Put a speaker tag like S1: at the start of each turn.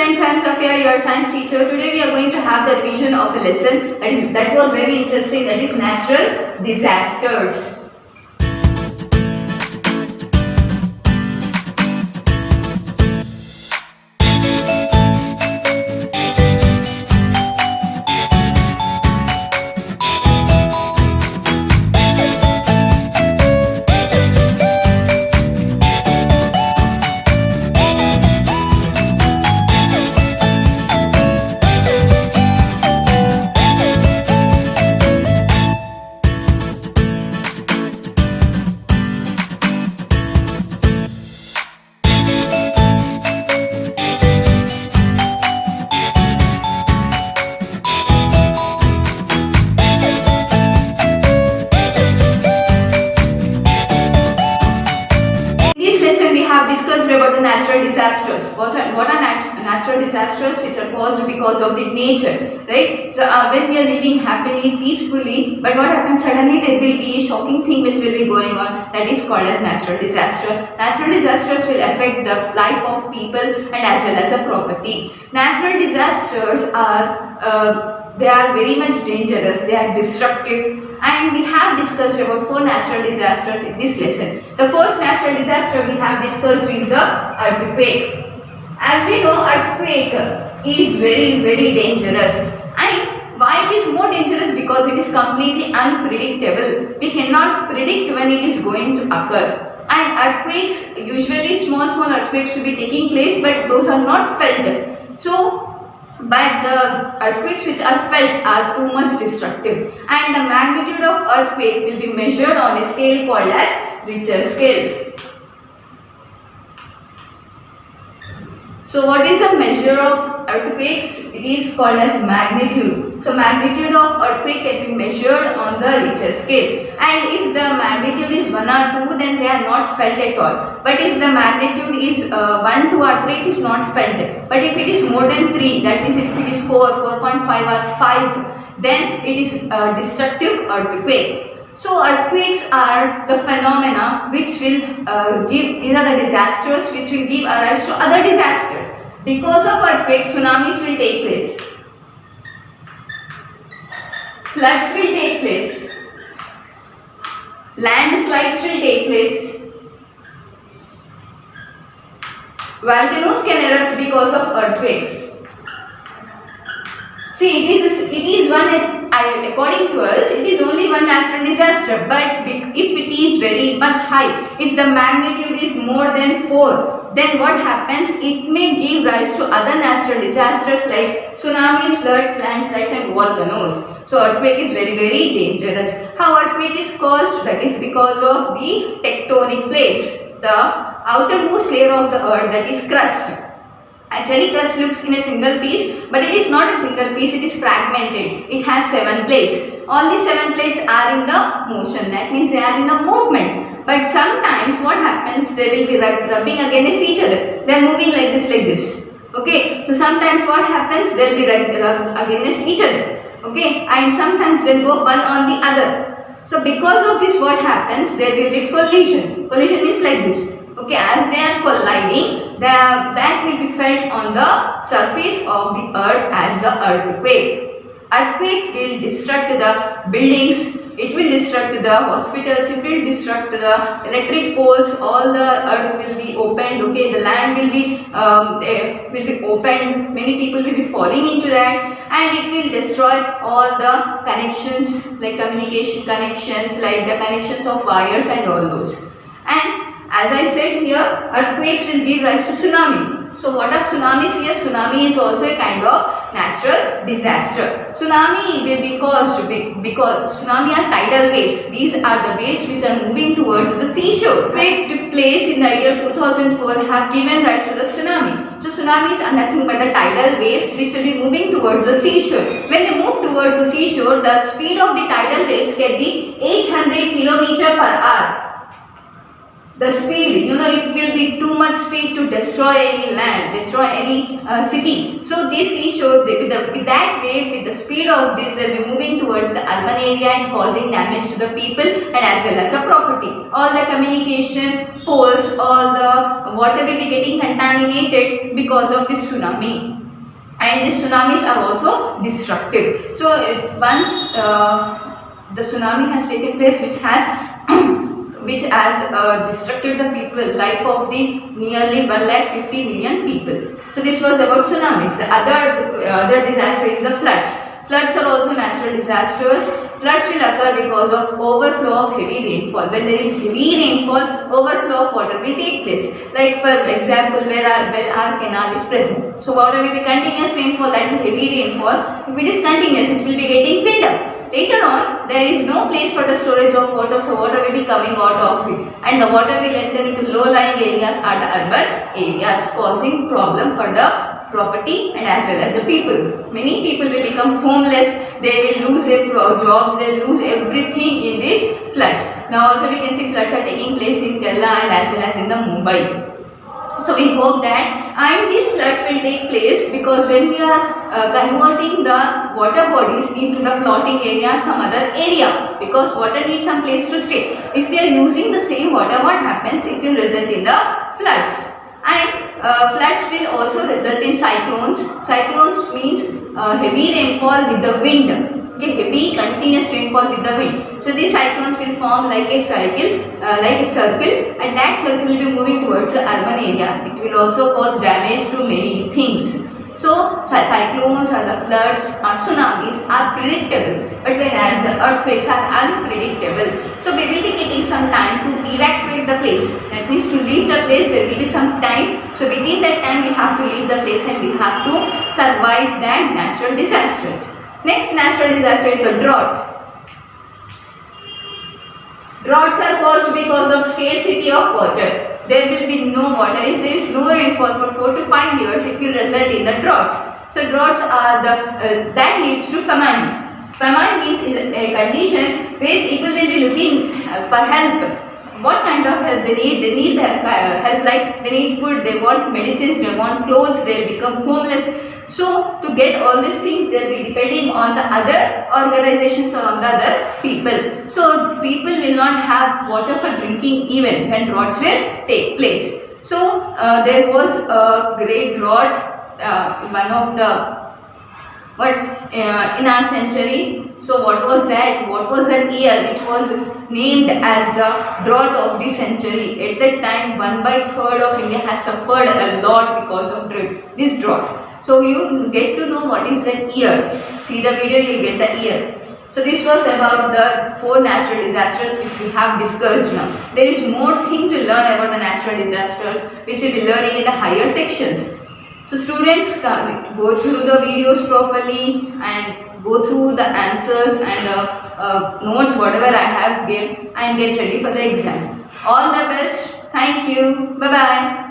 S1: students, I am Safia, your science teacher. Today we are going to have the revision of a lesson that was very interesting, that is natural disasters. Discussed about the natural disasters. What are natural disasters which are caused because of the nature, right? So when we are living happily, peacefully, but what happens suddenly, there will be a shocking thing which will be going on, that is called as natural disaster. Natural disasters will affect the life of people and as well as the property. Natural disasters are they are very much dangerous, they are destructive, and we have discussed about 4 natural disasters in this lesson. The first natural disaster we have discussed is the earthquake. As we know, earthquake is very dangerous. And why it is more dangerous? Because it is completely unpredictable. We cannot predict when it is going to occur. And earthquakes, usually small earthquakes will be taking place, but those are not felt. But the earthquakes which are felt are too much destructive, and the magnitude of earthquake will be measured on a scale called as Richter scale. So what is the measure of earthquakes? It is called as magnitude. So magnitude of earthquake can be measured on the Richter scale, and if the magnitude is 1 or 2, then they are not felt at all. But if the magnitude is 1, 2 or 3, it is not felt. But if it is more than 3, that means if it is 4, 4.5 or 5, then it is a destructive earthquake. So earthquakes are the phenomena which will these are the disasters which will give rise to other disasters. Because of earthquakes, tsunamis will take place, floods will take place, landslides will take place, volcanoes can erupt because of earthquakes. See, it is one, according to us, it is only one natural disaster, but if it is very much high, if the magnitude is more than 4, then what happens? It may give rise to other natural disasters like tsunamis, floods, landslides and volcanoes. So earthquake is very dangerous. How earthquake is caused? That is because of the tectonic plates, the outermost layer of the earth, that is crust. Actually, crust looks in a single piece, but it is not a single piece, it is fragmented. It has 7 plates. All these 7 plates are in the motion, that means they are in the movement. But sometimes what happens, they will be rubbing against each other. They are moving like this. Okay, so sometimes what happens, they will be rubbed against each other. Okay, and sometimes they will go one on the other. So because of this, what happens, there will be collision. Collision means like this. Okay, as they are colliding, that will be felt on the surface of the earth as the earthquake. Earthquake will destruct the buildings, it will destruct the hospitals, it will destruct the electric poles, all the earth will be opened, okay, the land will be opened, many people will be falling into that, and it will destroy all the connections, like communication connections, like the connections of wires and all those. And as I said here, earthquakes will give rise to tsunami. So what are tsunamis here? Tsunami is also a kind of natural disaster. Tsunami will be caused because tsunami are tidal waves. These are the waves which are moving towards the seashore. Earthquake took place in the year 2004 have given rise to the tsunami. So tsunamis are nothing but the tidal waves which will be moving towards the seashore. When they move towards the seashore, the speed of the tidal waves can be 800 km per hour. the speed, it will be too much speed to destroy any land, destroy any city. So this is showed that with that way, with the speed of this, they will be moving towards the urban area and causing damage to the people and as well as the property. All the communication poles, all the water will be getting contaminated because of this tsunami. And these tsunamis are also destructive. So once the tsunami has taken place, which has destructed the people, life of the nearly 150 million people. So this was about tsunamis. The other disaster is the floods. Floods are also natural disasters. Floods will occur because of overflow of heavy rainfall. When there is heavy rainfall, overflow of water will take place. Like for example, where our canal is present. So water will be continuous rainfall, that will heavy rainfall. If it is continuous, it will be getting filled up. Later on, there is no place for the storage of water, so water will be coming out of it. And the water will enter into low-lying areas or the urban areas, causing problem for the property and as well as the people. Many people will become homeless, they will lose their jobs, they will lose everything in these floods. Now also we can see floods are taking place in Kerala and as well as in the Mumbai. So we hope that, and these floods will take place because when we are converting the water bodies into the plotting area or some other area, because water needs some place to stay. If we are using the same water, what happens? It will result in the floods. And floods will also result in cyclones. Cyclones means heavy rainfall with the wind. Okay, heavy continuous rainfall with the wind. So these cyclones will form like a circle, and that circle will be moving towards the urban area. It will also cause damage to many things. So cyclones or the floods or tsunamis are predictable, but whereas the earthquakes are unpredictable. So we will be getting some time to evacuate the place. That means to leave the place, there will be some time. So within that time we have to leave the place and we have to survive that natural disasters. Next natural disaster is a drought. Droughts are caused because of scarcity of water. There will be no water. If there is no rainfall for 4 to 5 years, it will result in the droughts. So droughts are that leads to famine. Famine means is a condition where people will be looking for help. What kind of help they need? They need help like they need food, they want medicines, they want clothes, they will become homeless. So to get all these things, they will be depending on the other organizations or on the other people. So people will not have water for drinking even when droughts will take place. So there was a great drought, one of the in our century. So what was that? What was that year which was named as the drought of the century? At that time, 1/3 of India has suffered a lot because of this drought. So you get to know what is that year. See the video, you will get the year. So this was about the 4 natural disasters which we have discussed now. There is more thing to learn about the natural disasters which we will be learning in the higher sections. So students go through the videos properly and go through the answers and notes whatever I have given and get ready for the exam. All the best. Thank you. Bye bye.